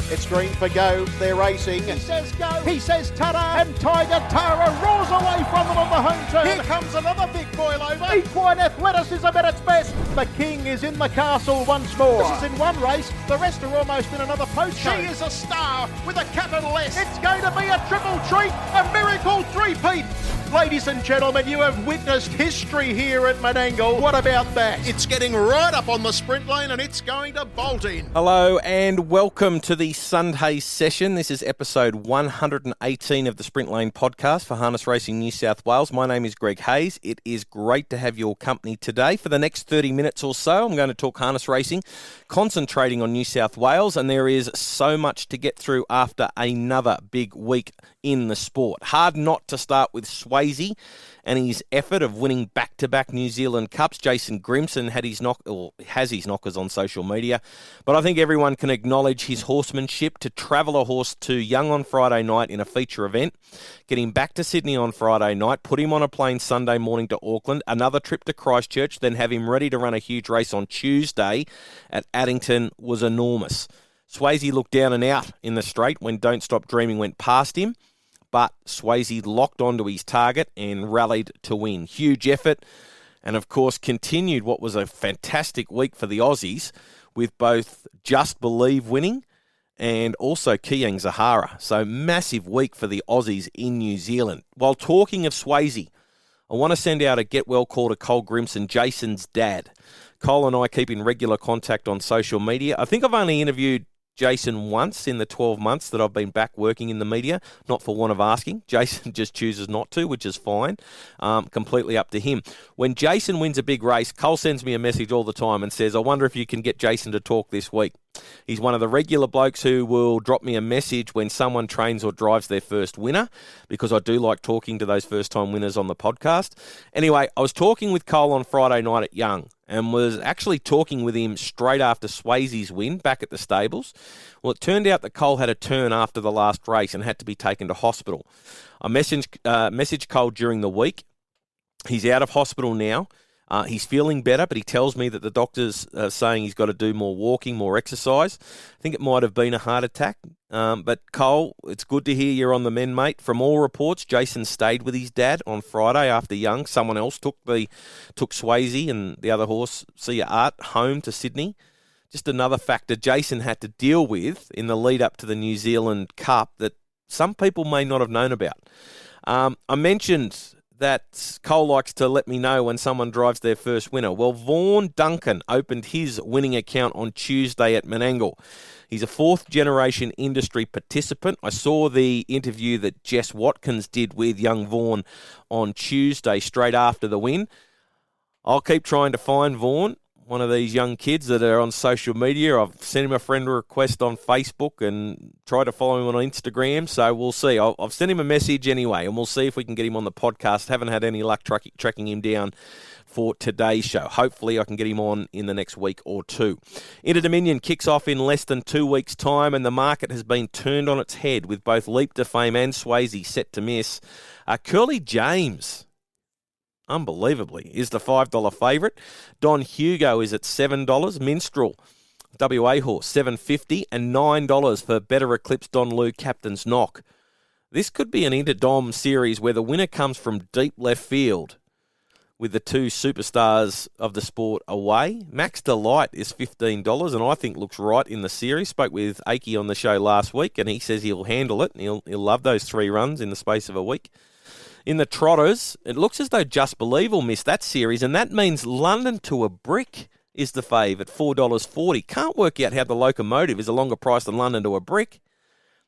It's green for go. They're racing. He says go. He says ta-da. And Tiger Tara roars away from them on the home turn. Here comes another big boil over. Equine athleticism at its best. The king is in the castle once more. This is in one race. The rest are almost in another post. She is a star with a capital S. It's going to be a triple treat, a miracle three-peat. Ladies and gentlemen, you have witnessed history here at Menangle. What about that? It's getting right up on the sprint lane and it's going to bolt in. Hello and welcome to the Sunday session. This is episode 118 of the Sprint Lane podcast for Harness Racing New South Wales. My name is Greg Hayes. It is great to have your company today. For the next 30 minutes or so, I'm going to talk harness racing, concentrating on New South Wales, and there is so much to get through after another big week in the sport. Hard not to start with Swayze and his effort of winning back-to-back New Zealand Cups. Jason Grimson has his knockers on social media, but I think everyone can acknowledge his horsemanship to travel a horse to Young on Friday night in a feature event, get him back to Sydney on Friday night, put him on a plane Sunday morning to Auckland, another trip to Christchurch, then have him ready to run a huge race on Tuesday at Addington was enormous. Swayze looked down and out in the straight when Don't Stop Dreaming went past him, but Swayze locked onto his target and rallied to win. Huge effort, and of course continued what was a fantastic week for the Aussies with both Just Believe winning and also Kiang Zahara. So massive week for the Aussies in New Zealand. While talking of Swayze, I want to send out a get well call to Cole Grimson, Jason's dad. Cole and I keep in regular contact on social media. I think I've only interviewed Jason once in the 12 months that I've been back working in the media, not for want of asking. Jason just chooses not to, which is fine. Completely up to him. When Jason wins a big race, Cole sends me a message all the time and says, I wonder if you can get Jason to talk this week. He's one of the regular blokes who will drop me a message when someone trains or drives their first winner, because I do like talking to those first-time winners on the podcast. Anyway, I was talking with Cole on Friday night at Young and was actually talking with him straight after Swayze's win back at the stables. Well, it turned out that Cole had a turn after the last race and had to be taken to hospital. I messaged Cole during the week. He's out of hospital now. He's feeling better, but he tells me that the doctor's saying he's got to do more walking, more exercise. I think it might have been a heart attack. But Cole, it's good to hear you're on the mend, mate. From all reports, Jason stayed with his dad on Friday after Young. Someone else took Swayze and the other horse, Art, home to Sydney. Just another factor Jason had to deal with in the lead up to the New Zealand Cup that some people may not have known about. I mentioned that Cole likes to let me know when someone drives their first winner. Well, Vaughan Duncan opened his winning account on Tuesday at Menangle. He's a fourth-generation industry participant. I saw the interview that Jess Watkins did with young Vaughan on Tuesday, straight after the win. I'll keep trying to find Vaughan, one of these young kids that are on social media. I've sent him a friend request on Facebook and tried to follow him on Instagram, so we'll see. I've sent him a message anyway, and we'll see if we can get him on the podcast. Haven't had any luck tracking him down for today's show. Hopefully I can get him on in the next week or two. Inter-Dominion kicks off in less than 2 weeks' time, and the market has been turned on its head with both Leap to Fame and Swayze set to miss. Curly James, unbelievably, is the $5 favourite. Don Hugo is at $7. Minstrel, WA horse, $7.50, and $9 for Better Eclipse Don Lu Captain's Knock. This could be an Interdom series where the winner comes from deep left field with the two superstars of the sport away. Max Delight is $15 and I think looks right in the series. Spoke with Akey on the show last week and he says he'll handle it and he'll love those 3 runs in the space of a week. In the Trotters, it looks as though Just Believe will miss that series, and that means London to a Brick is the fave at $4.40. Can't work out how the Locomotive is a longer price than London to a Brick.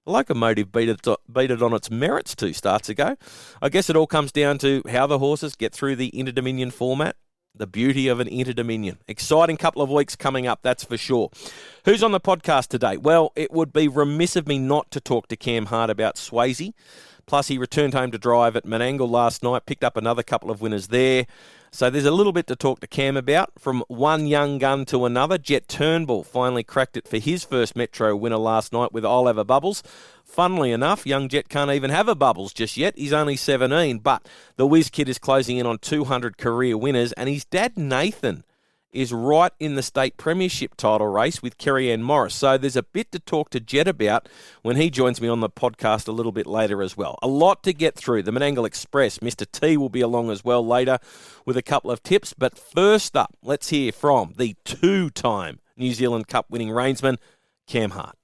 The Locomotive beat it on its merits 2 starts ago. I guess it all comes down to how the horses get through the Inter-Dominion format. The beauty of an Inter-Dominion. Exciting couple of weeks coming up, that's for sure. Who's on the podcast today? Well, it would be remiss of me not to talk to Cam Hart about Swayze. Plus, he returned home to drive at Menangle last night, picked up another couple of winners there. So there's a little bit to talk to Cam about. From one young gun to another, Jett Turnbull finally cracked it for his first Metro winner last night with I'll Have a Bubbles. Funnily enough, young Jett can't even have a Bubbles just yet. He's only 17, but the Whiz Kid is closing in on 200 career winners, and his dad, Nathan, is right in the state premiership title race with Kerry-Ann Morris. So there's a bit to talk to Jett about when he joins me on the podcast a little bit later as well. A lot to get through. The Menangle Express, Mr. T will be along as well later with a couple of tips. But first up, let's hear from the two-time New Zealand Cup winning reinsman, Cam Hart.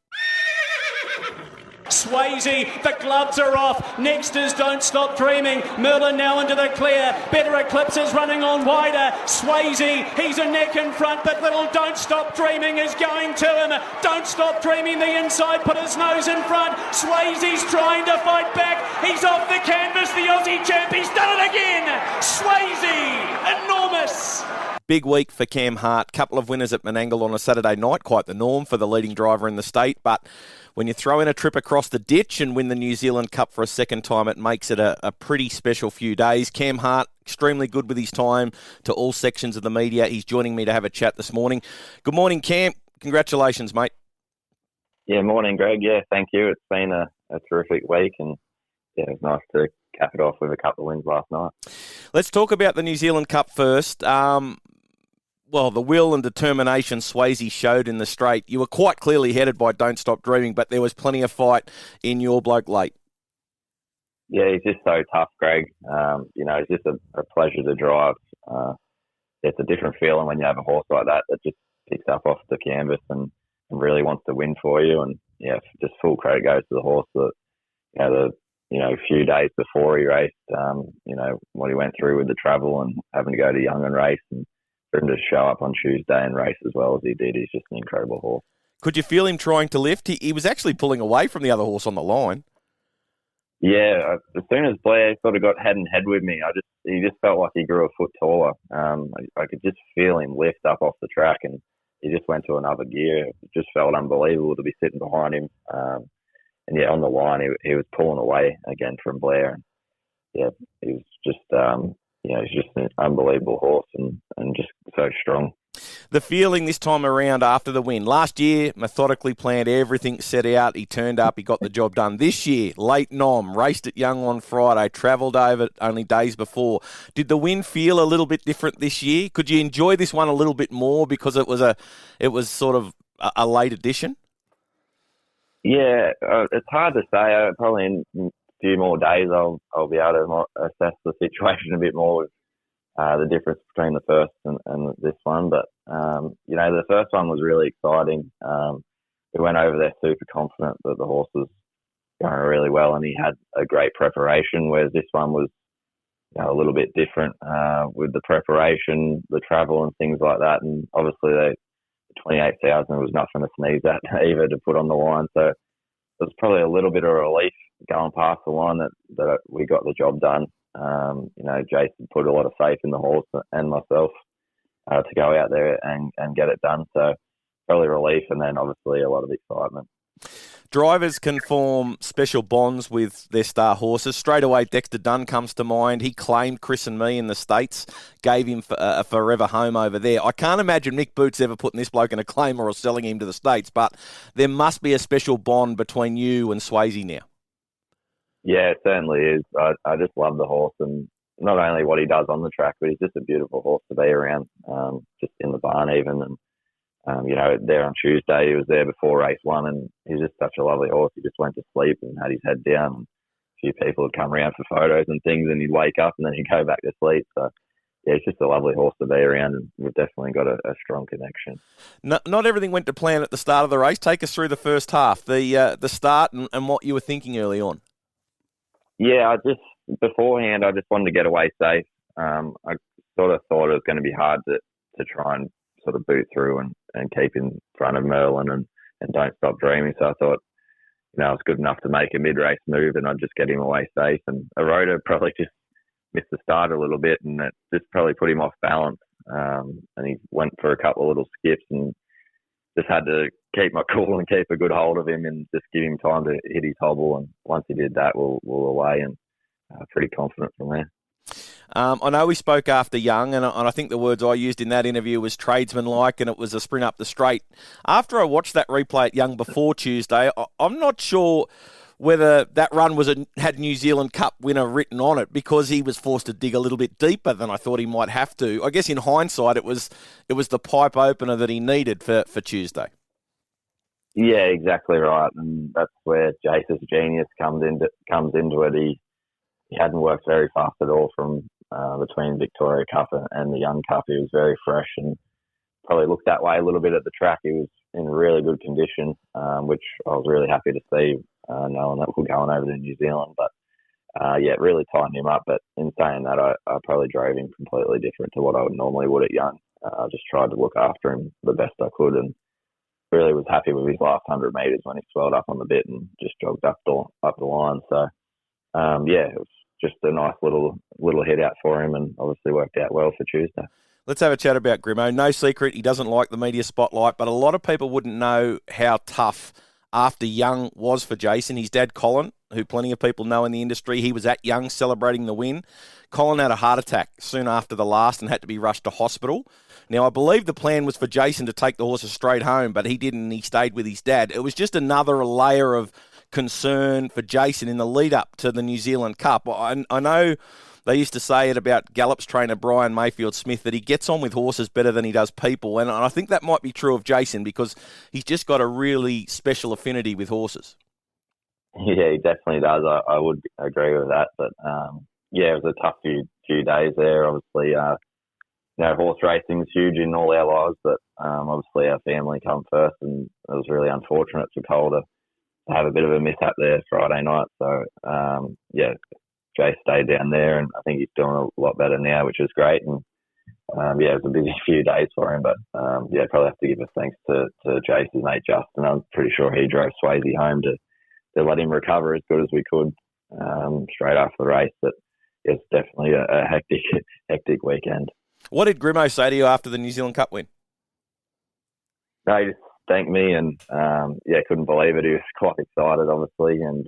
Swayze, the gloves are off. Next is Don't Stop Dreaming. Merlin now into the clear. Better Eclipse is running on wider. Swayze, he's a neck in front, but little Don't Stop Dreaming is going to him. Don't Stop Dreaming, the inside, put his nose in front. Swayze's trying to fight back. He's off the canvas, the Aussie champ. He's done it again. Swayze, enormous. Big week for Cam Hart. Couple of winners at Menangle on a Saturday night. Quite the norm for the leading driver in the state. But when you throw in a trip across the ditch and win the New Zealand Cup for a second time, it makes it a pretty special few days. Cam Hart, extremely good with his time to all sections of the media. He's joining me to have a chat this morning. Good morning, Cam. Congratulations, mate. Yeah, morning, Greg. Yeah, thank you. It's been a terrific week, and yeah, it was nice to cap it off with a couple of wins last night. Let's talk about the New Zealand Cup first. Well, the will and determination Swayze showed in the straight. You were quite clearly headed by Don't Stop Dreaming, but there was plenty of fight in your bloke late. Yeah, he's just so tough, Greg. It's just a pleasure to drive. It's a different feeling when you have a horse like that just picks up off the canvas and really wants to win for you. And yeah, just full credit goes to the horse that, a few days before he raced, what he went through with the travel and having to go to Young and race, and for him to show up on Tuesday and race as well as he did, he's just an incredible horse. Could you feel him trying to lift? He was actually pulling away from the other horse on the line. Yeah, as soon as Blair sort of got head and head with me, he just felt like he grew a foot taller. I could just feel him lift up off the track, and he just went to another gear. It just felt unbelievable to be sitting behind him. And yeah, on the line, he was pulling away again from Blair. And yeah, he was just, he's just an unbelievable horse and just so strong. The feeling this time around after the win. Last year, methodically planned, everything set out. He turned up, he got the job done. This year, late nom, raced at Young on Friday, travelled over only days before. Did the win feel a little bit different this year? Could you enjoy this one a little bit more because it was sort of a late edition? Yeah, it's hard to say. Probably in a few more days I'll be able to assess the situation a bit more with the difference between the first and this one. But, the first one was really exciting. We went over there super confident that the horse was going really well and he had a great preparation, whereas this one was a little bit different with the preparation, the travel and things like that. And obviously the 28,000 was nothing to sneeze at either to put on the line. So it was probably a little bit of relief going past the line that we got the job done. Jason put a lot of faith in the horse and myself to go out there and get it done. So probably relief, and then obviously a lot of excitement. Drivers can form special bonds with their star horses. Straight away, Dexter Dunn comes to mind. He claimed Chris and me in the States, gave him a forever home over there. I can't imagine Mick Boots ever putting this bloke in a claimer or selling him to the States, but there must be a special bond between you and Swayze now. Yeah, it certainly is. I just love the horse, and not only what he does on the track, but he's just a beautiful horse to be around, just in the barn even. And there on Tuesday, he was there before race one, and he's just such a lovely horse. He just went to sleep and had his head down. A few people would come around for photos and things, and he'd wake up and then he'd go back to sleep. So, yeah, it's just a lovely horse to be around, and we've definitely got a strong connection. Not everything went to plan at the start of the race. Take us through the first half, the start and what you were thinking early on. Yeah, beforehand, I just wanted to get away safe. I sort of thought it was going to be hard to try and sort of boot through and keep in front of Merlin and Don't Stop Dreaming. So I thought, I was good enough to make a mid-race move and I'd just get him away safe. And Aroda probably just missed the start a little bit, and it just probably put him off balance. And he went for a couple of little skips and just had to keep my cool and keep a good hold of him and just give him time to hit his hobble. And once he did that, we'll away, and pretty confident from there. I know we spoke after Young, and I think the words I used in that interview was tradesman-like, and it was a sprint up the straight. After I watched that replay at Young before Tuesday, I'm not sure whether that run had New Zealand Cup winner written on it because he was forced to dig a little bit deeper than I thought he might have to. I guess in hindsight, it was the pipe opener that he needed for Tuesday. Yeah, exactly right, and that's where Jace's genius comes into it. He hadn't worked very fast at all from between Victoria Cup and the Young Cup. He was very fresh and probably looked that way a little bit at the track. He was in really good condition, which I was really happy to see, knowing that we're going over to New Zealand. But it really tightened him up. But in saying that, I probably drove him completely different to what I normally would at Young. I just tried to look after him the best I could, and really was happy with his last 100 metres when he swelled up on the bit and just jogged up the line. So it was just a nice little hit out for him, and obviously worked out well for Tuesday. Let's have a chat about Grimo. No secret, he doesn't like the media spotlight, but a lot of people wouldn't know how tough after Young was for Jason. His dad, Colin, who plenty of people know in the industry, he was at Young celebrating the win. Colin had a heart attack soon after the last and had to be rushed to hospital. Now, I believe the plan was for Jason to take the horses straight home, but he didn't. He stayed with his dad. It was just another layer of concern for Jason in the lead-up to the New Zealand Cup. I know they used to say it about Gallop's trainer Brian Mayfield-Smith that he gets on with horses better than he does people, and I think that might be true of Jason because he's just got a really special affinity with horses. Yeah, he definitely does. I would agree with that. But, it was a tough few days there. Obviously, horse racing is huge in all our lives, but obviously our family come first, and it was really unfortunate for Cole to have a bit of a mishap there Friday night. So, Jay stayed down there, and I think he's doing a lot better now, which is great. And, it was a busy few days for him, but, probably have to give a thanks to Jace's mate Justin. I'm pretty sure he drove Swayze home to let him recover as good as we could straight after the race. But it's definitely a hectic weekend. What did Grimo say to you after the New Zealand Cup win? No, he just thanked me and, couldn't believe it. He was quite excited, obviously. And,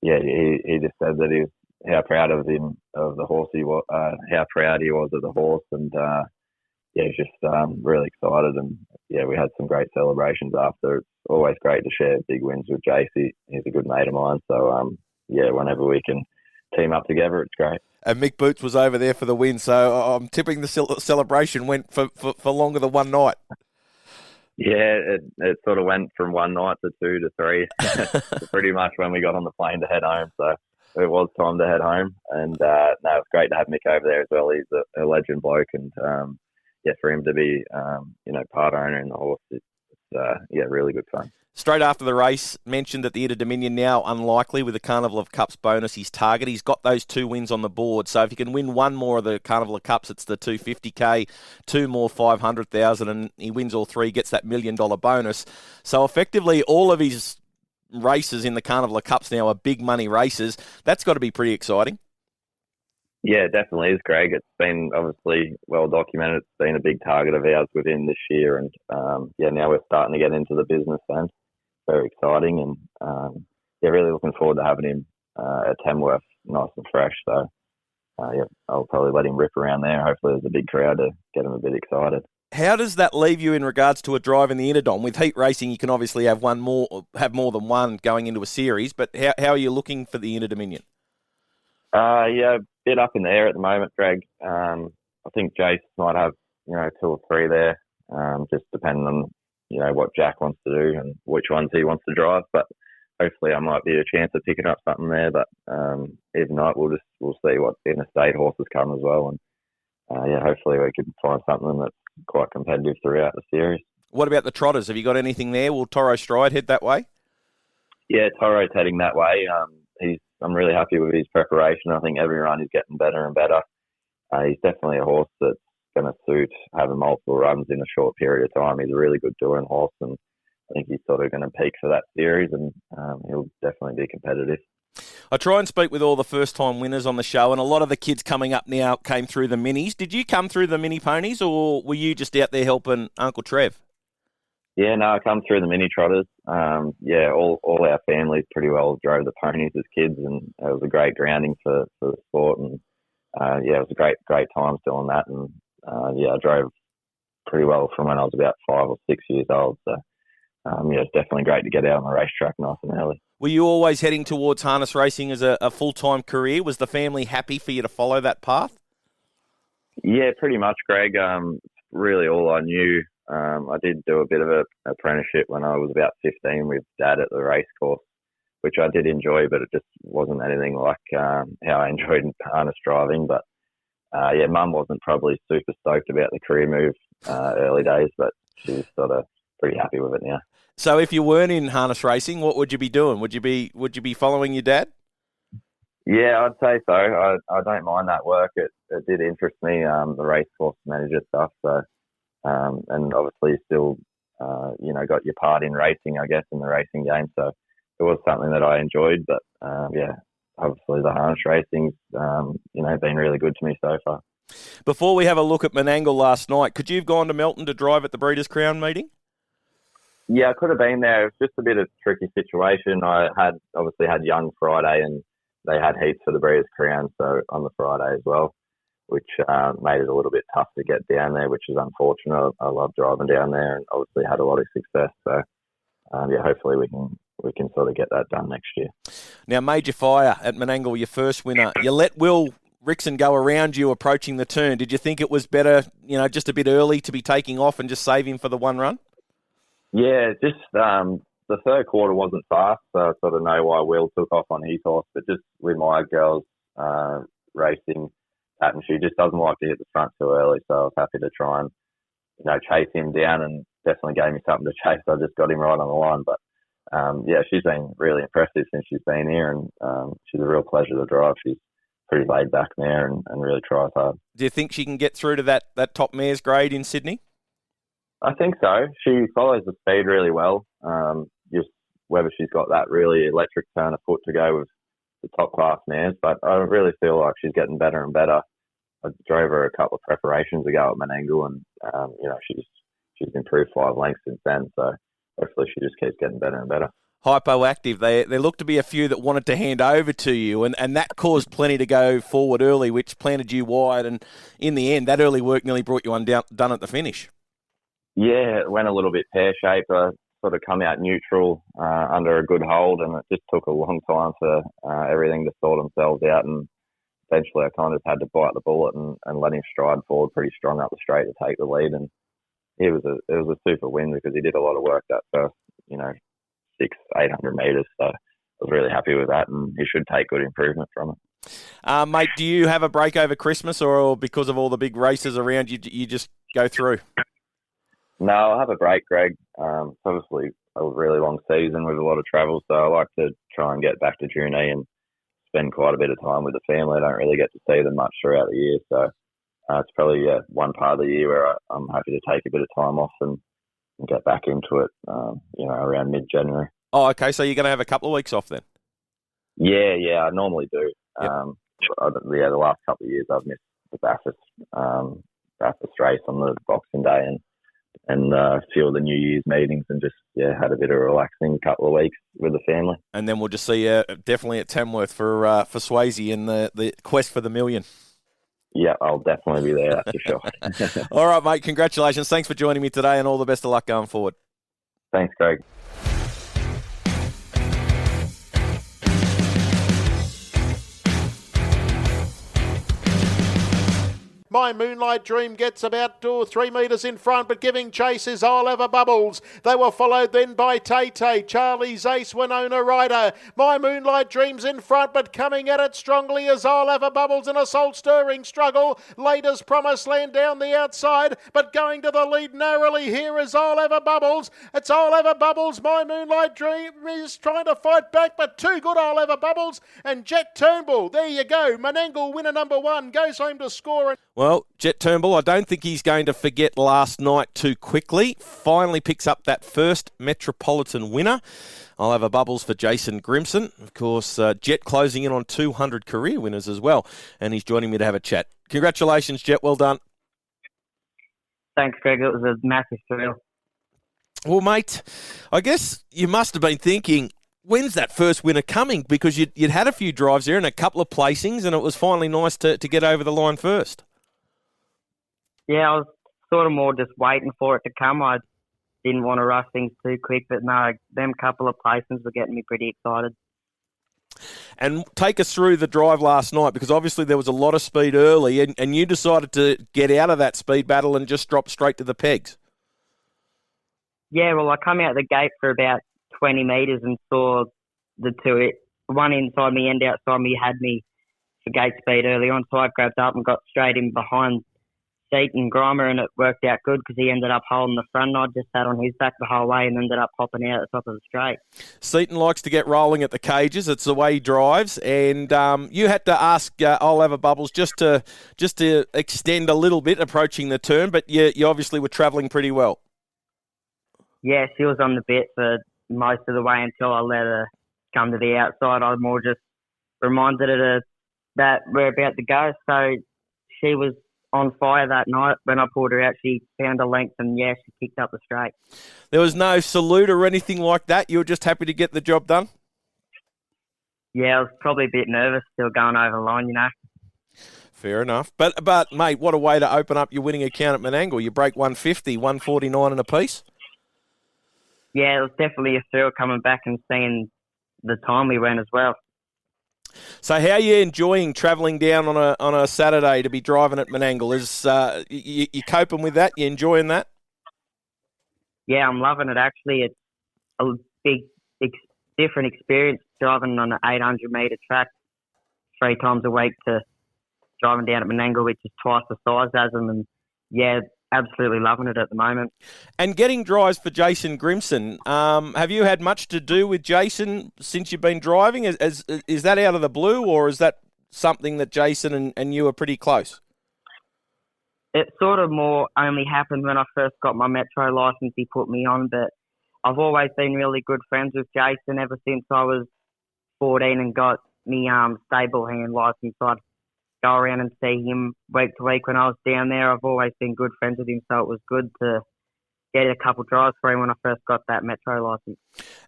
he just said that he was how proud of him, of the horse he was, how proud he was of the horse. And, he's just really excited. And, we had some great celebrations after. It's always great to share big wins with Jace. He's a good mate of mine. So, whenever we can team up together, it's great. And Mick Boots was over there for the win, so I'm tipping the celebration went for longer than one night. Yeah, it sort of went from one night to 2 to 3, pretty much when we got on the plane to head home. So it was time to head home. And, it's great to have Mick over there as well. He's a legend bloke. And, for him to be, part owner in the horse, it's really good fun. Straight after the race, mentioned that the Inter-Dominion now unlikely with the Carnival of Cups bonus, his target. He's got those 2 wins on the board. So if he can win one more of the Carnival of Cups, it's the 250K, 2 more 500,000, and he wins all 3, gets that $1 million bonus. So effectively, all of his races in the Carnival of Cups now are big money races. That's got to be pretty exciting. Yeah, it definitely is, Greg. It's been obviously well documented. It's been a big target of ours within this year. And, now we're starting to get into the business end. Very exciting. And, really looking forward to having him at Tamworth nice and fresh. So, I'll probably let him rip around there. Hopefully there's a big crowd to get him a bit excited. How does that leave you in regards to a drive in the Interdom? With heat racing, you can obviously have more than one going into a series. But how are you looking for the Inter-Dominion? A bit up in the air at the moment, Greg. I think Jace might have, 2 or 3 there, just depending on, what Jack wants to do and which ones he wants to drive. But hopefully I might be a chance of picking up something there. But if not, we'll see what interstate horses come as well. And hopefully we can find something that's quite competitive throughout the series. What about the trotters? Have you got anything there? Will Toro Stride head that way? Yeah, Toro's heading that way. I'm really happy with his preparation. I think every run he's getting better and better. He's definitely a horse that's going to suit having multiple runs in a short period of time. He's a really good touring horse, and I think he's sort of going to peak for that series, and he'll definitely be competitive. I try and speak with all the first-time winners on the show, and a lot of the kids coming up now came through the minis. Did you come through the mini ponies, or were you just out there helping Uncle Trev? Yeah, no, I come through the mini trotters. All our families pretty well drove the ponies as kids, and it was a great grounding for the sport. And it was a great time doing that. And I drove pretty well from when I was about 5 or 6 years old. So it's definitely great to get out on the racetrack nice and early. Were you always heading towards harness racing as a full-time career? Was the family happy for you to follow that path? Yeah, pretty much, Greg. Really all I knew. I did do a bit of an apprenticeship when I was about 15 with Dad at the race course, which I did enjoy, but it just wasn't anything like how I enjoyed harness driving. But Mum wasn't probably super stoked about the career move early days, but she's sort of pretty happy with it now. So if you weren't in harness racing, what would you be doing? Would you be following your dad? Yeah, I'd say so. I don't mind that work. It did interest me, the race course manager stuff. So, and obviously still, got your part in racing, I guess, in the racing game. So it was something that I enjoyed. But obviously the harness racing's, been really good to me so far. Before we have a look at Menangle last night, could you have gone to Melton to drive at the Breeders' Crown meeting? Yeah, I could have been there. It was just a bit of a tricky situation. I had Young Friday and they had heats for the Breeders' Crown, so on the Friday as well, which made it a little bit tough to get down there, which is unfortunate. I love driving down there and obviously had a lot of success. So, hopefully we can sort of get that done next year. Now, Major Fire at Menangle, your first winner. You let Will Rickson go around you approaching the turn. Did you think it was better, just a bit early to be taking off and just save him for the one run? Yeah, just the third quarter wasn't fast, so I sort of know why Will took off on his horse. But just with my girls racing pattern, she just doesn't like to hit the front too early. So I was happy to try and chase him down, and definitely gave me something to chase. I just got him right on the line. But she's been really impressive since she's been here, and she's a real pleasure to drive. She's pretty laid back there and really tries hard. Do you think she can get through to that top mare's grade in Sydney? I think so. She follows the speed really well. Just whether she's got that really electric turn of foot to go with the top class mares, but I really feel like she's getting better and better. I drove her a couple of preparations ago at Menangle, and she's improved 5 lengths since then. So hopefully she just keeps getting better and better. Hypoactive. There looked to be a few that wanted to hand over to you, and that caused plenty to go forward early, which planted you wide. And in the end, that early work nearly brought you done at the finish. Yeah, it went a little bit pear-shaped. I sort of come out neutral under a good hold, and it just took a long time for everything to sort themselves out. And eventually I kind of had to bite the bullet and let him stride forward pretty strong up the straight to take the lead. And it was a super win because he did a lot of work that first, 600-800 metres. So I was really happy with that, and he should take good improvement from it. Mate, do you have a break over Christmas, or because of all the big races around you just go through? No, I'll have a break, Greg. It's obviously a really long season with a lot of travel, so I like to try and get back to June and spend quite a bit of time with the family. I don't really get to see them much throughout the year, so it's probably one part of the year where I'm happy to take a bit of time off and get back into it, around mid-January. Oh, okay, so you're going to have a couple of weeks off then? Yeah, I normally do. Yep. The last couple of years I've missed the Bathurst race on the Boxing Day and a few of the New Year's meetings, and just had a bit of a relaxing couple of weeks with the family. And then we'll just see you definitely at Tamworth for Swayze and the quest for the million. Yeah, I'll definitely be there, that's for sure. All right, mate, congratulations. Thanks for joining me today, and all the best of luck going forward. Thanks, Craig. My Moonlight Dream gets about 2 or 3 metres in front, but giving chase is I'll Ever Bubbles. They were followed then by Tay-Tay, Charlie's Ace, Winona Ryder. My Moonlight Dream's in front, but coming at it strongly is I'll Ever Bubbles in a soul-stirring struggle. Latest Promised Land down the outside, but going to the lead narrowly here is I'll Ever Bubbles. It's I'll Ever Bubbles. My Moonlight Dream is trying to fight back, but too good I'll Ever Bubbles. And Jett Turnbull, there you go. Menangle winner number 1 goes home to score. Well, Jett Turnbull, I don't think he's going to forget last night too quickly. Finally picks up that first Metropolitan winner. I'll have a bubbles for Jason Grimson. Of course, Jett closing in on 200 career winners as well. And he's joining me to have a chat. Congratulations, Jett. Well done. Thanks, Greg. It was a massive thrill. Well, mate, I guess you must have been thinking, when's that first winner coming? Because you'd had a few drives there and a couple of placings, and it was finally nice to get over the line first. Yeah, I was sort of more just waiting for it to come. I didn't want to rush things too quick. But no, them couple of placements were getting me pretty excited. And take us through the drive last night, because obviously there was a lot of speed early, and you decided to get out of that speed battle and just drop straight to the pegs. Yeah, well, I come out the gate for about 20 metres and saw the two, one inside me and outside me had me for gate speed early on, so I grabbed up and got straight in behind Seaton Grimer, and it worked out good because he ended up holding the front, and I just sat on his back the whole way and ended up popping out at the top of the straight. Seaton likes to get rolling at the cages. It's the way he drives, and you had to ask I'll Have a Bubbles just to extend a little bit approaching the turn, but you obviously were travelling pretty well. Yeah, she was on the bit for most of the way until I let her come to the outside. I more just reminded her that we're about to go, so she was on fire that night. When I pulled her out, she found a length, and yeah, she kicked up the straight. There was no salute or anything like that? You were just happy to get the job done? Yeah, I was probably a bit nervous still going over the line, you know. Fair enough. But mate, what a way to open up your winning account at Menangle. You break 150, 149 and a piece. Yeah, it was definitely a thrill coming back and seeing the time we went as well. So how are you enjoying travelling down on a Saturday to be driving at Menangle? Is you coping with that? You enjoying that? Yeah, I'm loving it actually. It's a big, different experience driving on an 800-metre track 3 times a week to driving down at Menangle, which is twice the size as them. And yeah, absolutely loving it at the moment. And getting drives for Jason Grimson, have you had much to do with Jason since you've been driving? Is that out of the blue, or is that something that Jason and you are pretty close? It sort of more only happened when I first got my Metro licence. He put me on, but I've always been really good friends with Jason ever since I was 14 and got me stable hand licence. I'd go around and see him week to week when I was down there. I've always been good friends with him, so it was good to get a couple drives for him when I first got that Metro licence.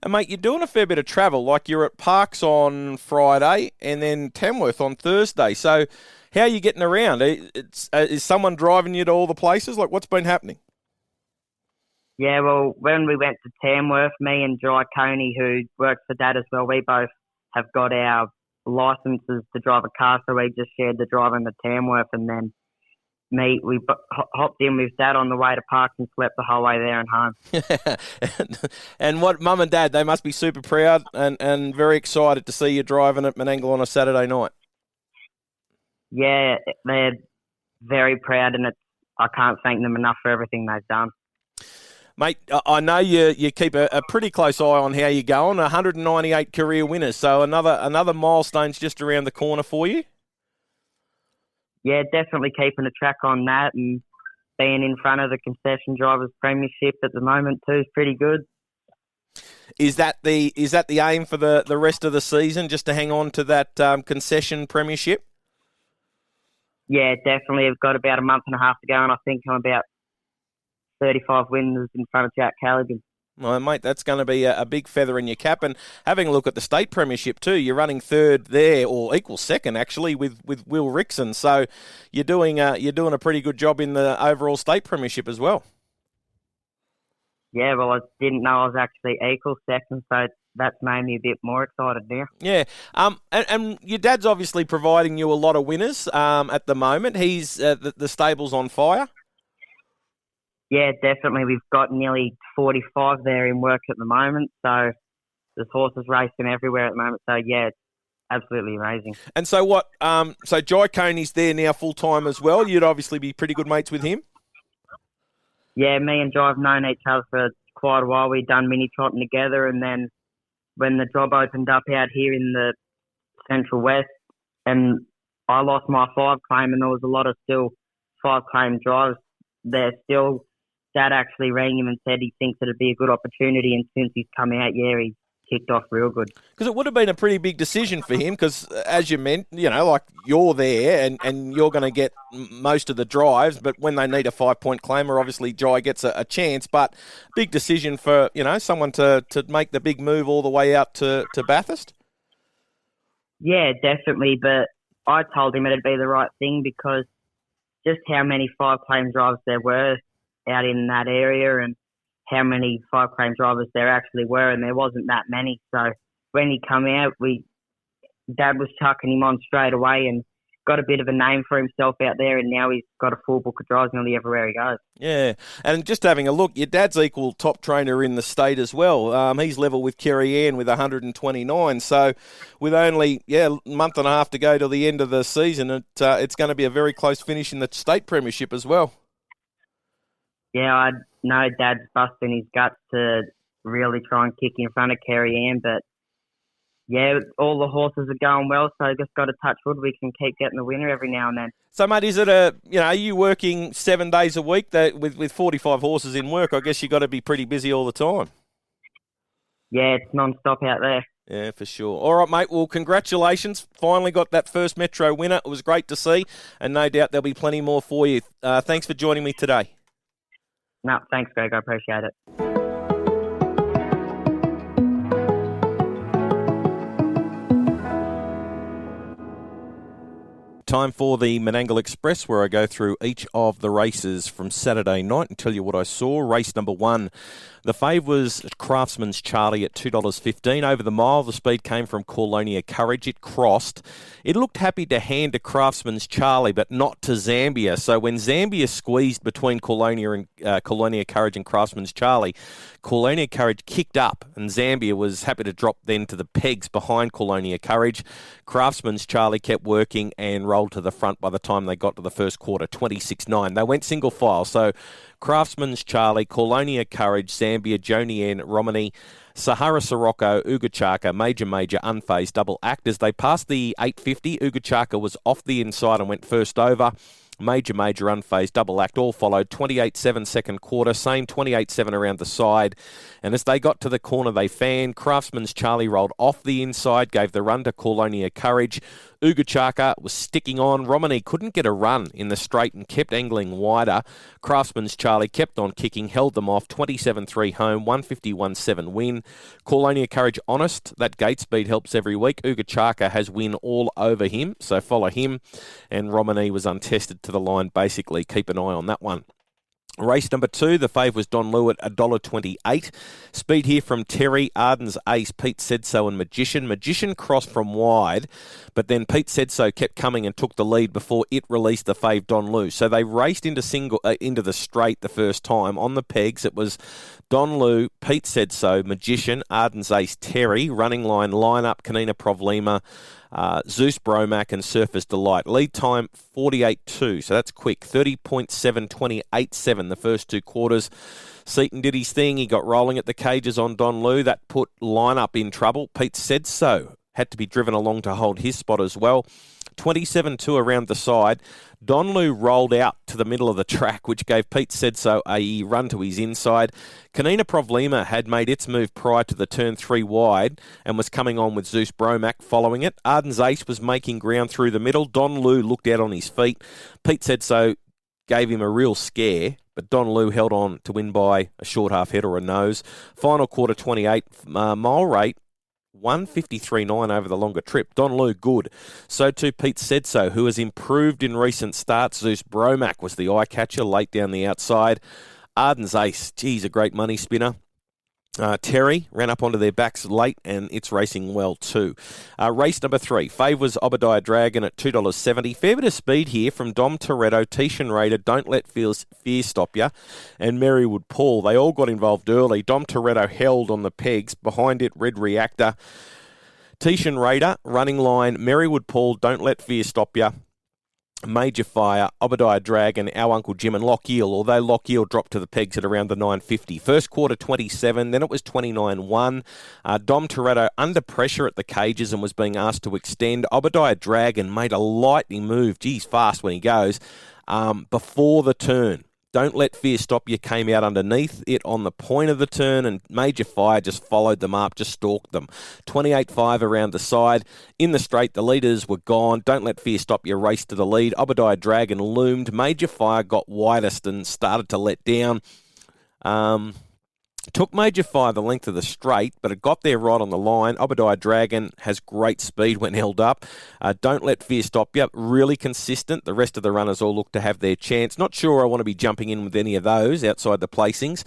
And mate, you're doing a fair bit of travel. Like you're at Parks on Friday and then Tamworth on Thursday. So how are you getting around? Is someone driving you to all the places? Like, what's been happening? Yeah, well, when we went to Tamworth, me and Jai Coney, who works for Dad as well, we both have got our licenses to drive a car, so we just shared the driving to Tamworth, and then we hopped in with Dad on the way to Parks and slept the whole way there and home. And what Mum and Dad, they must be super proud and very excited to see you driving at Menangle on a Saturday night. Yeah, they're very proud, and I can't thank them enough for everything they've done. Mate, I know you keep a pretty close eye on how you're going. 198 career winners, so another milestone's just around the corner for you. Yeah, definitely keeping a track on that, and being in front of the concession drivers premiership at the moment too is pretty good. Is that the aim for the rest of the season, just to hang on to that concession premiership? Yeah, definitely. I've got about a month and a half to go, and I think I'm about 35 wins in front of Jack Callaghan. Well, mate, that's going to be a big feather in your cap. And having a look at the state premiership too, you're running third there, or equal second actually, with Will Rickson. So you're doing a pretty good job in the overall state premiership as well. Yeah, well, I didn't know I was actually equal second, so that's made me a bit more excited now. Yeah, and your dad's obviously providing you a lot of winners at the moment. He's the stable's on fire. Yeah, definitely. We've got nearly 45 there in work at the moment, so there's horses racing everywhere at the moment. So yeah, it's absolutely amazing. And so what? So Jai Coney's there now full time as well. You'd obviously be pretty good mates with him. Yeah, me and Jai have known each other for quite a while. We've done mini trotting together, and then when the job opened up out here in the Central West, and I lost my 5 claim, and there was a lot of still 5 claim drives there still. Dad actually rang him and said he thinks it'd be a good opportunity, and since he's come out, yeah, he's kicked off real good. Because it would have been a pretty big decision for him, because as you meant, like you're there and you're going to get most of the drives, but when they need a 5-point claimer, obviously Jai gets a chance, but big decision for, someone to make the big move all the way out to Bathurst? Yeah, definitely, but I told him it'd be the right thing because just how many 5 claim drives there were out in that area, and how many 5-frame drivers there actually were, and there wasn't that many. So when he come out, Dad was chucking him on straight away and got a bit of a name for himself out there, and now he's got a full book of drives nearly everywhere he goes. Yeah, and just having a look, your dad's equal top trainer in the state as well. He's level with Kerry Ann with 129, so with only a month and a half to go till the end of the season, it's going to be a very close finish in the state premiership as well. Yeah, I know Dad's busting his guts to really try and kick in front of Kerry Ann, but yeah, all the horses are going well, so just got to touch wood. We can keep getting the winner every now and then. So, mate, is it are you working 7 days a week? That with 45 horses in work, I guess you got to be pretty busy all the time. Yeah, it's non-stop out there. Yeah, for sure. All right, mate. Well, congratulations. Finally got that first Metro winner. It was great to see, and no doubt there'll be plenty more for you. Thanks for joining me today. No, thanks, Greg. I appreciate it. Time for the Menangle Express, where I go through each of the races from Saturday night and tell you what I saw. Race number 1, the fave was Craftsman's Charlie at $2.15. Over the mile, the speed came from Colonia Courage. It crossed. It looked happy to hand to Craftsman's Charlie, but not to Zambia. So when Zambia squeezed between Colonia Courage and Craftsman's Charlie, Colonia Courage kicked up, and Zambia was happy to drop then to the pegs behind Colonia Courage. Craftsman's Charlie kept working and rolled to the front by the time they got to the first quarter, 26-9. They went single file, so Craftsman's Charlie, Colonia Courage, Zambia, Jonien, Romani, Sahara Sirocco, Ugachaka, Major, Unfazed, Double Act. As they passed the 850, Ugachaka was off the inside and went first over. Major, Unfazed, Double Act, all followed. 28-7 second quarter, same 28-7 around the side. And as they got to the corner, they fanned. Craftsman's Charlie rolled off the inside, gave the run to Colonia Courage. Ugachaka was sticking on. Romani couldn't get a run in the straight and kept angling wider. Craftsman's Charlie kept on kicking, held them off. 27-3 home, 151-7 win. Colonia Courage honest. That gate speed helps every week. Ugachaka has win all over him, so follow him. And Romani was untested to the line, basically. Keep an eye on that one. Race number 2, the fave was Don Lew at $1.28. Speed here from Terry, Arden's Ace, Pete Said So and Magician. Magician crossed from wide, but then Pete Said So kept coming and took the lead before it released the fave Don Lew. So they raced into the straight the first time. On the pegs, it was Don Lew, Pete Said So, Magician, Arden's Ace, Terry, running line, lineup, Kanina Provlima, Zeus Bromac and Surface Delight. Lead time 48.2, so that's quick. 30.7, 28.7 the first 2 quarters. Seaton did his thing. He got rolling at the cages on Don Lew. That put lineup in trouble. Pete Said So had to be driven along to hold his spot as well. 27-2 around the side. Don Lew rolled out to the middle of the track, which gave Pete Said So a run to his inside. Kanina Provlima had made its move prior to the turn 3 wide and was coming on with Zeus Bromac following it. Arden's Ace was making ground through the middle. Don Lew looked out on his feet. Pete Said So gave him a real scare, but Don Lew held on to win by a short half head or a nose. Final quarter 28, mile rate 153.9 over the longer trip. Don Lew, good. So too Pete Said So, who has improved in recent starts. Zeus Bromac was the eye-catcher late down the outside. Arden's Ace, geez, a great money spinner. Terry ran up onto their backs late, and it's racing well too. Race number 3, fave was Obadiah Dragon at $2.70. Fair bit of speed here from Dom Toretto, Tishan Raider, Don't Let Fear Stop Ya, and Marywood Paul. They all got involved early. Dom Toretto held on the pegs. Behind it, Red Reactor, Tishan Raider, running line, Marywood Paul, Don't Let Fear Stop Ya, Major Fire, Obadiah Dragon, Our Uncle Jim and Lockeel, although Lockeel dropped to the pegs at around the 950. First quarter 27, then it was 29-1. Dom Toretto under pressure at the cages and was being asked to extend. Obadiah Dragon made a lightning move, geez, fast when he goes, before the turn. Don't Let Fear Stop You came out underneath it on the point of the turn, and Major Fire just followed them up, just stalked them. 28-5 around the side. In the straight, the leaders were gone. Don't Let Fear Stop You raced to the lead. Obadiah Dragon loomed. Major Fire got widest and started to let down. Took Major Fire the length of the straight, but it got there right on the line. Obadiah Dragon has great speed when held up. Don't Let Fear Stop You, really consistent. The rest of the runners all look to have their chance. Not sure I want to be jumping in with any of those outside the placings.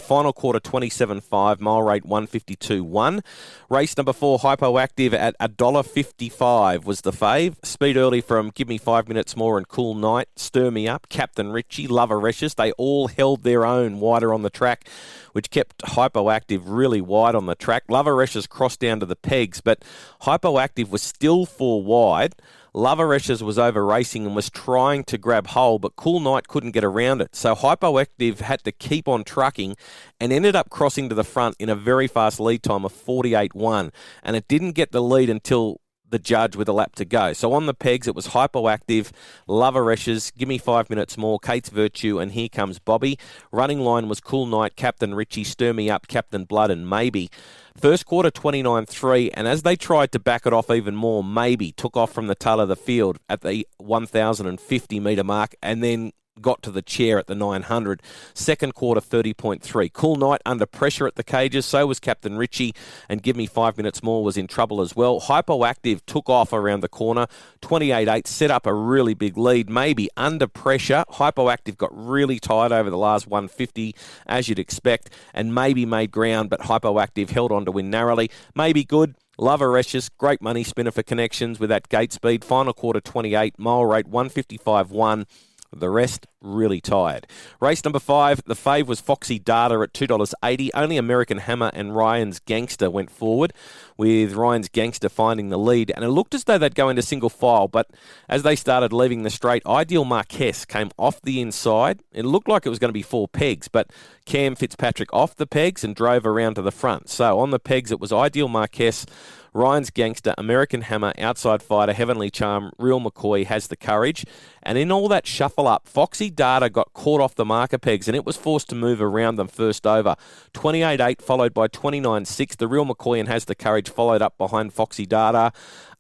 Final quarter 27.5, mile rate 152.1. Race number 4, Hypoactive at $1.55 was the fave. Speed early from Give Me 5 Minutes More and Cool Night, Stir Me Up, Captain Richie, Lover Reshes. They all held their own wider on the track, which kept Hypoactive really wide on the track. Lover Reshes crossed down to the pegs, but Hypoactive was still 4 wide. Lover Reshes was over racing and was trying to grab hold, but Cool Night couldn't get around it. So Hypoactive had to keep on trucking and ended up crossing to the front in a very fast lead time of 48.1. And it didn't get the lead until the judge with a lap to go. So on the pegs, it was Hypoactive, Lover Reshes, Give Me 5 Minutes More, Kate's Virtue, and Here Comes Bobby. Running line was Cool Night, Captain Richie, Stir Me Up, Captain Blood, and Maybe. First quarter 29.3, and as they tried to back it off even more, Maybe took off from the tail of the field at the 1,050 metre mark and then got to the chair at the 900. Second quarter 30.3. Cool Night under pressure at the cages, so was Captain Richie, and Give Me 5 Minutes More was in trouble as well. Hypoactive took off around the corner, 28.8, set up a really big lead. Maybe under pressure. Hypoactive got really tired over the last 150, as you'd expect, and Maybe made ground, but Hypoactive held on to win narrowly. Maybe good. Lover Reshes, great money spinner for connections with that gate speed. Final quarter 28, mile rate 155.1. The rest, really tired. Race number 5, the fave was Foxy Data at $2.80. Only American Hammer and Ryan's Gangster went forward, with Ryan's Gangster finding the lead. And it looked as though they'd go into single file, but as they started leaving the straight, Ideal Marquez came off the inside. It looked like it was going to be 4 pegs, but Cam Fitzpatrick off the pegs and drove around to the front. So on the pegs, it was Ideal Marquez, Ryan's Gangster, American Hammer, Outside Fighter, Heavenly Charm, Real McCoy Has the Courage. And in all that shuffle up, Foxy Data got caught off the marker pegs and it was forced to move around them first over. 28.8 followed by 29.6. The Real McCoy and Has the Courage followed up behind Foxy Data.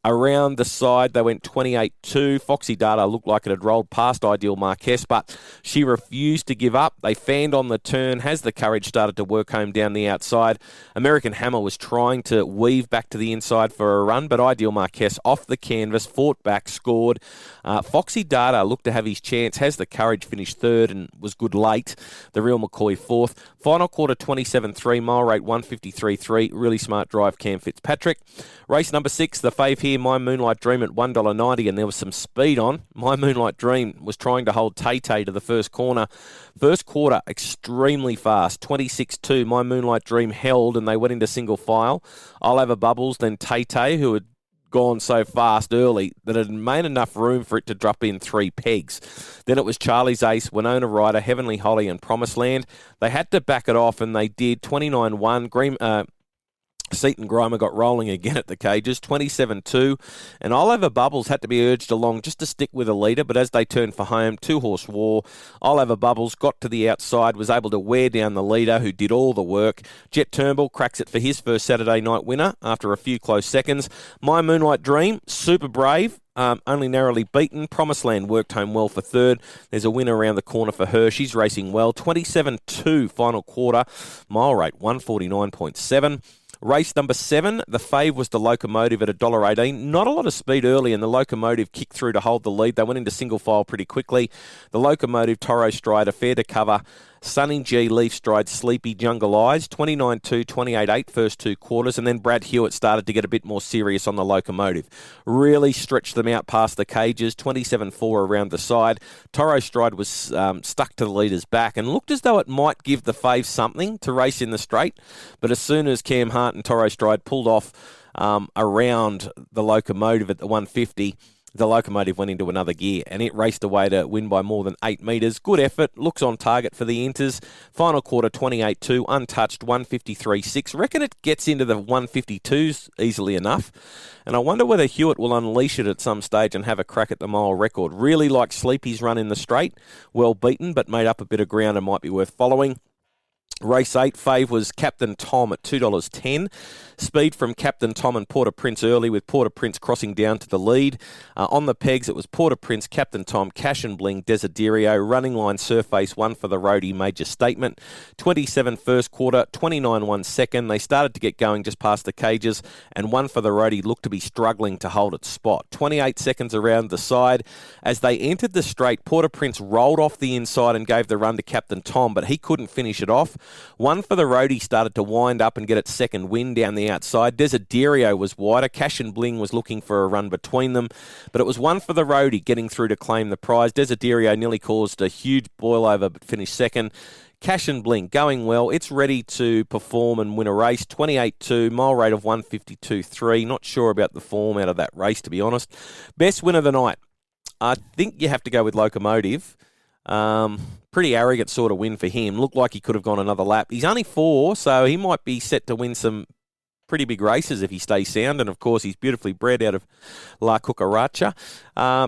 Around the side, they went 28.2. Foxy Data looked like it had rolled past Ideal Marquez, but she refused to give up. They fanned on the turn. Has the Courage started to work home down the outside. American Hammer was trying to weave back to the inside for a run, but Ideal Marquez off the canvas, fought back, scored. Foxy Data looked to have his chance. Has the Courage finished third and was good late. The Real McCoy fourth. Final quarter 27.3, mile rate 153.3. Really smart drive, Cam Fitzpatrick. Race number 6, the fave here, My Moonlight Dream at $1.90, and there was some speed on. My Moonlight Dream was trying to hold Tay-Tay to the first corner. First quarter, extremely fast, 26.2. My Moonlight Dream held, and they went into single file. I'll Have a Bubbles, then Tay-Tay, who had gone so fast early that it had made enough room for it to drop in 3 pegs. Then it was Charlie's Ace, Winona Ryder, Heavenly Holly, and Promised Land. They had to back it off, and they did. 29.1. Seaton Grimer got rolling again at the cages, 27.2, and I'll Have a Bubbles had to be urged along just to stick with a leader, but as they turned for home, 2-horse war. I'll Have a Bubbles got to the outside, was able to wear down the leader who did all the work. Jett Turnbull cracks it for his first Saturday night winner after a few close seconds. My Moonlight Dream, super brave. Only narrowly beaten. Promised Land worked home well for third. There's a winner around the corner for her. She's racing well. 27.2 final quarter. Mile rate 149.7. Race number 7, the fave was the Locomotive at $1.18. Not a lot of speed early, and the Locomotive kicked through to hold the lead. They went into single file pretty quickly. The Locomotive, Toro Strider, Fair to Cover, Sunny G, Leaf Stride, Sleepy, Jungle Eyes, 29.2, 28.8 first 2 quarters, and then Brad Hewitt started to get a bit more serious on the Locomotive. Really stretched them out past the cages, 27.4 around the side. Toro Stride was stuck to the leader's back and looked as though it might give the fave something to race in the straight, but as soon as Cam Hart and Toro Stride pulled off around the Locomotive at the 150, the Locomotive went into another gear and it raced away to win by more than 8 metres. Good effort, looks on target for the Inters. Final quarter 28.2, untouched 153.6. Reckon it gets into the 152s easily enough. And I wonder whether Hewitt will unleash it at some stage and have a crack at the mile record. Really like Sleepy's run in the straight. Well beaten, but made up a bit of ground and might be worth following. Race 8, fave was Captain Tom at $2.10. Speed from Captain Tom and Port-au-Prince early, with Port-au-Prince crossing down to the lead. On the pegs, it was Port-au-Prince, Captain Tom, Cash and Bling, Desiderio. Running line, Surface, 1 for the roadie, Major Statement. 27 first quarter, 29 1 second. They started to get going just past the cages, and 1 for the roadie looked to be struggling to hold its spot. 28 seconds around the side. As they entered the straight, Port-au-Prince rolled off the inside and gave the run to Captain Tom, but he couldn't finish it off. 1 for the roadie started to wind up and get its second win down the outside. Desiderio was wider. Cash and Bling was looking for a run between them, but it was 1 for the roadie getting through to claim the prize. Desiderio nearly caused a huge boil over but finished second. Cash and Bling going well. It's ready to perform and win a race. 28-2, mile rate of 152.3. Not sure about the form out of that race, to be honest. Best win of the night. I think you have to go with Locomotive. Pretty arrogant sort of win for him. Looked like he could have gone another lap. He's only 4, so he might be set to win some pretty big races if he stays sound. And, of course, he's beautifully bred out of La Cucaracha.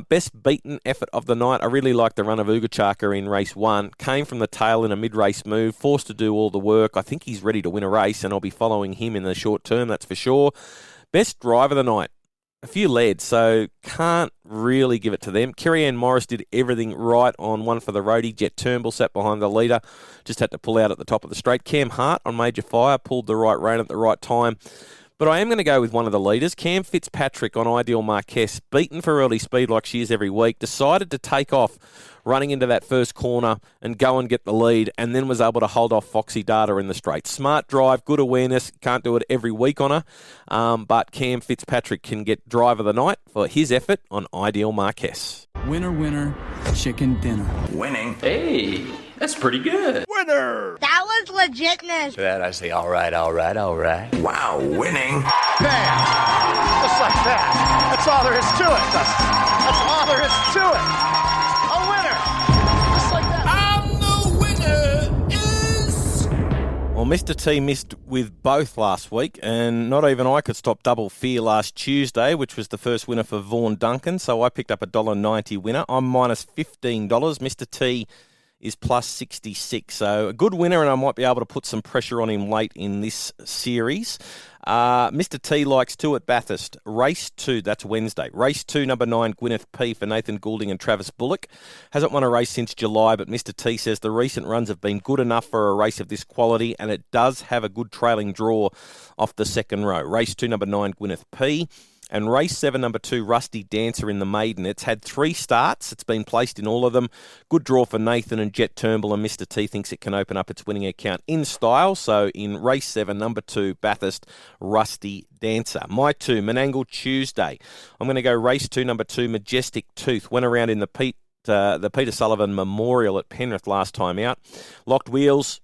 Best beaten effort of the night. I really like the run of Ugachaka in race 1. Came from the tail in a mid-race move, forced to do all the work. I think he's ready to win a race, and I'll be following him in the short term, that's for sure. Best driver of the night. A few led, so can't really give it to them. Kerry-Ann Morris did everything right on 1 for the roadie. Jett Turnbull sat behind the leader, just had to pull out at the top of the straight. Cam Hart on Major Fire pulled the right rein at the right time. But I am going to go with one of the leaders. Cam Fitzpatrick on Ideal Marquess, beaten for early speed like she is every week, decided to take off running into that first corner and go and get the lead, and then was able to hold off Foxy Data in the straight. Smart drive, good awareness, can't do it every week on her, but Cam Fitzpatrick can get drive of the night for his effort on Ideal Marquess. Winner, winner, chicken dinner. Winning. Hey, that's pretty good. Winner! That was legitness. That I say, all right. Wow, winning. Bam! Just like that. That's all there is to it, Dustin. That's all there is to it. A winner! Just like that. And the winner is... Well, Mr. T missed with both last week, and not even I could stop Double Fear last Tuesday, which was the first winner for Vaughan Duncan, so I picked up a $1.90 winner. I'm minus $15. Mr. T is plus 66. So a good winner, and I might be able to put some pressure on him late in this series. Mr. T likes 2 at Bathurst. Race 2, that's Wednesday. Race 2, number 9, Gwyneth P for Nathan Goulding and Travis Bullock. Hasn't won a race since July, but Mr. T says the recent runs have been good enough for a race of this quality, and it does have a good trailing draw off the second row. Race 2, number 9, Gwyneth P. And race 7, number 2, Rusty Dancer in the maiden. It's had 3 starts. It's been placed in all of them. Good draw for Nathan and Jett Turnbull, and Mr. T thinks it can open up its winning account in style. So in race 7, number 2, Bathurst, Rusty Dancer. My 2, Menangle Tuesday. I'm going to go race 2, number 2, Majestic Tooth. Went around in the Peter Sullivan Memorial at Penrith last time out. Locked wheels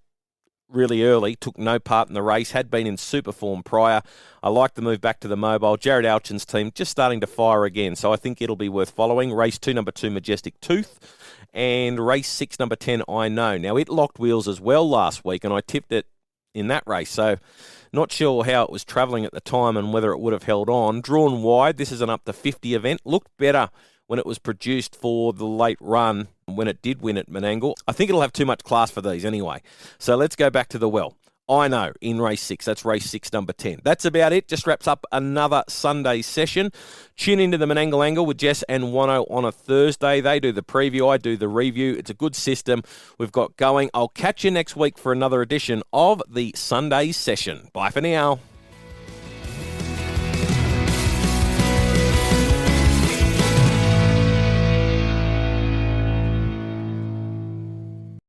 really early, took no part in the race, had been in super form prior. I like the move back to the mobile. Jared Alchin's team just starting to fire again, so I think it'll be worth following. Race 2, number 2, Majestic Tooth, and race 6, number 10, I Know. Now, it locked wheels as well last week, and I tipped it in that race, so not sure how it was travelling at the time and whether it would have held on. Drawn wide, this is an up to 50 event. Looked better when it was produced for the late run when it did win at Menangle. I think it'll have too much class for these anyway. So let's go back to the well. I Know in race 6. That's race 6, number 10. That's about it. Just wraps up another Sunday session. Tune into the Menangle Angle with Jess and Wano on a Thursday. They do the preview. I do the review. It's a good system we've got going. I'll catch you next week for another edition of the Sunday session. Bye for now.